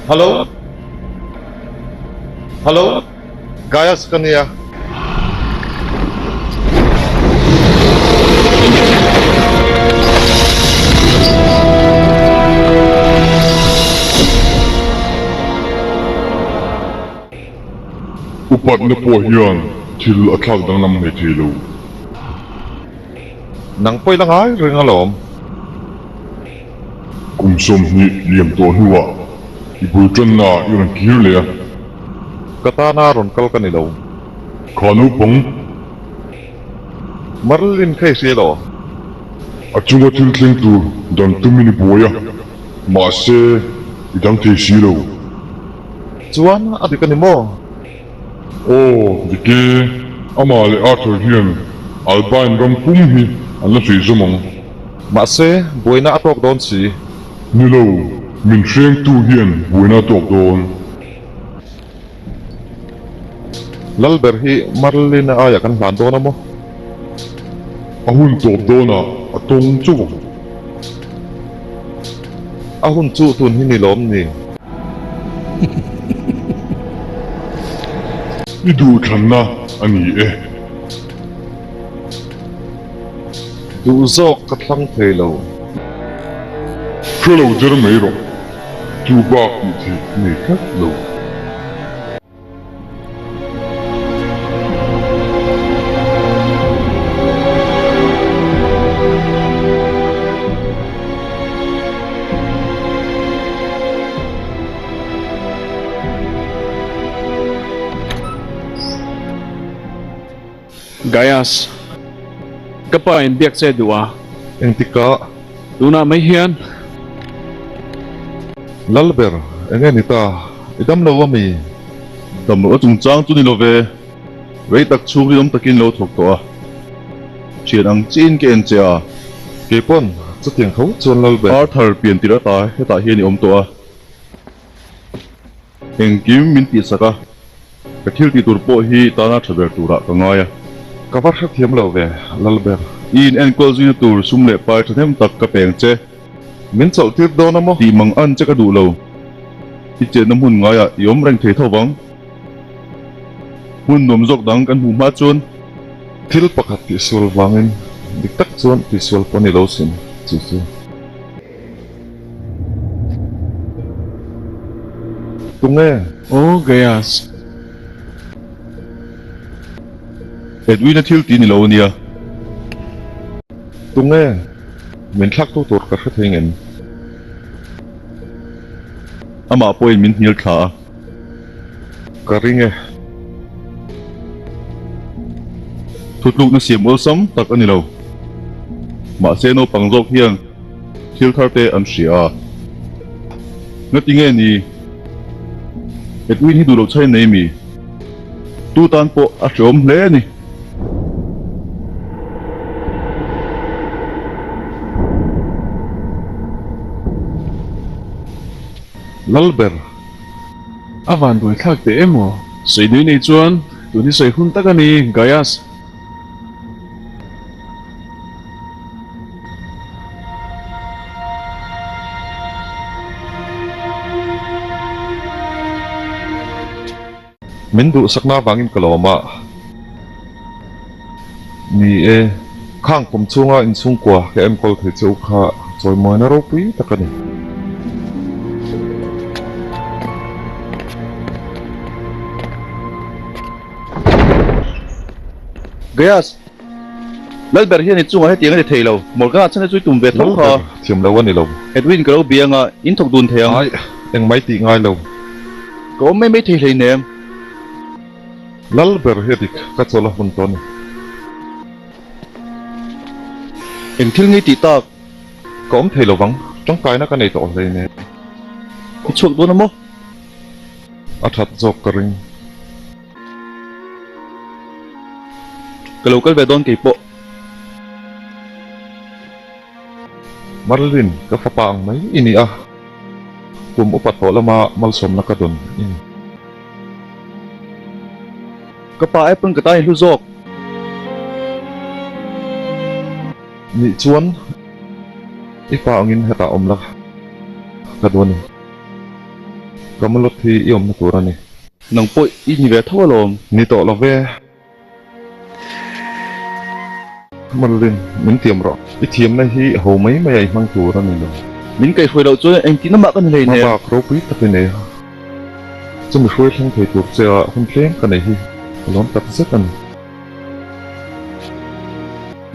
Hello? Hello? Gaya sa kaniya. Upat na po yan, til at lagdang nam may tilo. Nang po'y lang ay rin alom. Kumsom ni liam to hiwa, ibultan na yun ang kirle. Kata naron kal kanilaw. Kano pang Merlin kay silo. at sunga tiltling tu dan tumini boya. Maase idang te silo. Chuan adi kanimo. Oh, dike amale Arthur hiyan, albain ram pumhi, ala si zamang. Maase buhay na atok doon si. Nilaw, min siyang tu hiyan, buhay na tok doon. Lalber hi Merlin na aya kan lando na mo. Ahun tok doon na atong tsukok. Ahun chu tun hinilom ni. Idu kan na ani eh. Duzok katlang telo. Kalaw jar mayro. Tuba iti ni katlaw. Gayas. Kapain biak sa dua. Ang tika. Tuna may hiyan. Lalber. Ang ita. Idam na wami. Dam lo chung chang chu ni lo ve wei tak chu ri om takin lo thok to a chian ang chin ke en cha Kepon. Sa tiang khấu chuan lalber. Arthur pian tira ta he ta hian ni om to a eng kim min ti saka ka thil ti tur po hi ta na thaber tura ka ngaya Kavar sa thiam lo ve. Lalber. in en kol zin tur sum le pai them tak ka peng che Min chol tir do na mo. ti mang an che ka du lo ti chen nam hun ngaya yom reng the thawang hun nom jok dang kan hu ma chun Til pakat ti sul wangin. Diktak chuan ti sul ponilo sin. Chisu. Tunge. Oh, Gayas. Edwin na thil ti ni lo nia Tunge. Min thak tu tur ka khathingen. ama poin min hil tha Karinge. thutluk na siam ol sam tak ani lo ma se no pangjok hiang thil tharte an sia na tinge ni Edwin hi du lo chai nei mi tu tan po a chom hle ni Lalber. Avan đuổi thác tế mồ. Sấy núi này chuan. Tụi đi sấy hun tắc ani. Gayas. Min du sakna wangin kaloma. Ni e. Khang pom chunga in chung kwa. Ke em kol thei cheu kha. Choi moi na ro pui takani. Gayas Lalber hian ni chunga he tiang ni theilo morga chane chui tum ve thok kha Thiam lo ani lo. Edwin kalo bianga in thok dun theang Ai. Eng mai ti ngai lo. ko me me thei hlei nem Lalber hedik. Kachola hun toni. en thil ngi ti tak Kom thei lo wang. Trong kai na ka nei to hlei ne. ti chok do na mo Athat jok karing. kalo kal ve don ke po Merlin. Ka fapaang mai ini ah. Kum upat ho lama malsom na ka don. Ini. kapa ai pun katai lu jok Ni chuan. Ipa angin heta omla. Kadwani. kamalot hi iom na turani nang po ini ve thawalom ni to love Merlin min tiam ro I thiam na hi ho mai mai mang turani lo min kai khoi lo chu eng tin ma kan lei ma ne ba kro pi ta ne chu mi khoi thang thei tur che hun thleng ka nei hi lom tak se kan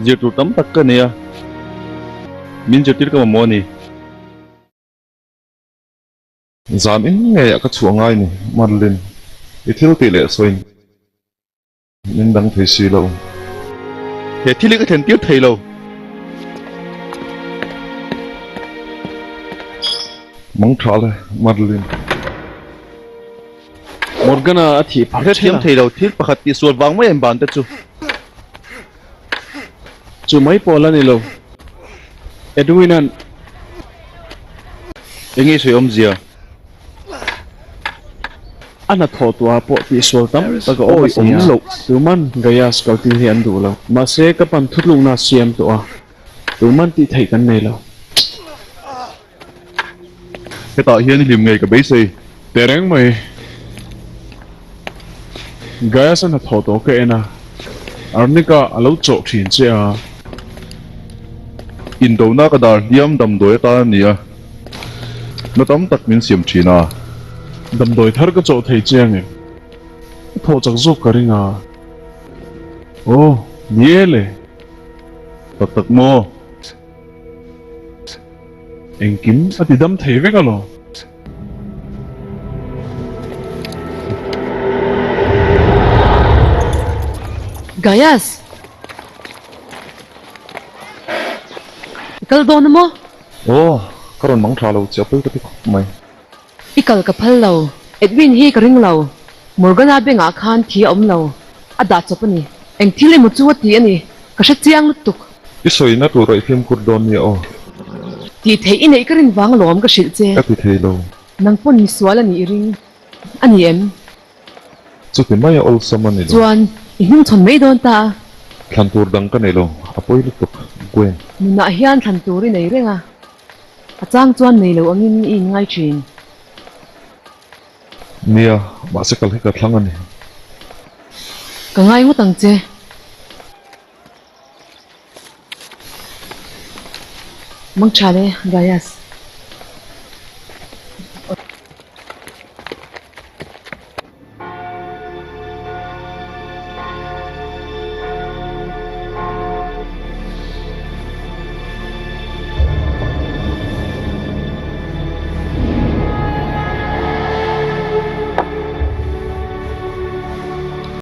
je tu tam tak ka ne ya min je tir ka mo ni zan in nge ka chuangai ni Merlin I thil ti le soin min dang thei si lo he thili ka then tir thei lo mang thale Merlin Morgana a thi he phar thiam thei lo thil pakhat ti sual wang mai em ban ta chu chu mai pola ni lo Edwin an engi soi om zia ana tho tua po ti sol tam ta ka Oi, om om lo tu man gaya skal ti hian du lo ma se ka pan thutlung na siam to a tu man ti thei kan nei lo he ta hian lim ngai ka be sei tereng mai gaya san tho to ke ena arnika alo cho thin che a in do na ka dar diam dam doi ta ni a na tam tak min siam thina dam doi thar ka cho thei chiang e tho chak zo ka ringa o niele tak tak mo engkim ati dam thei ve ka lo Gayas. Ikal doon mo. oh karon mang thalo chapel ta mai Ikal kapal law. Edwin hi karing law. Morgan abe nga khan thi om law. Ada chapani. Eng thile mo chuwa ti ani. Kasha chiang lutuk. I soi na tur I phim kur don ni o Ti thei ina ikarin wang lom ka shil che. ka ti thei lo Nang pon ni swala ni iring. Ani em. chu ti mai ol saman ni lo Chuan ihung chon mei don ta. thlan tur dang ka nei lo apoi lu tuk gwen Nuna hian than turi nei renga. Achang chuan nei lo angin in ngai thin. nia ma se kal he ka thlang ani Ka ngai ngo tang che. Mang chale Gayas.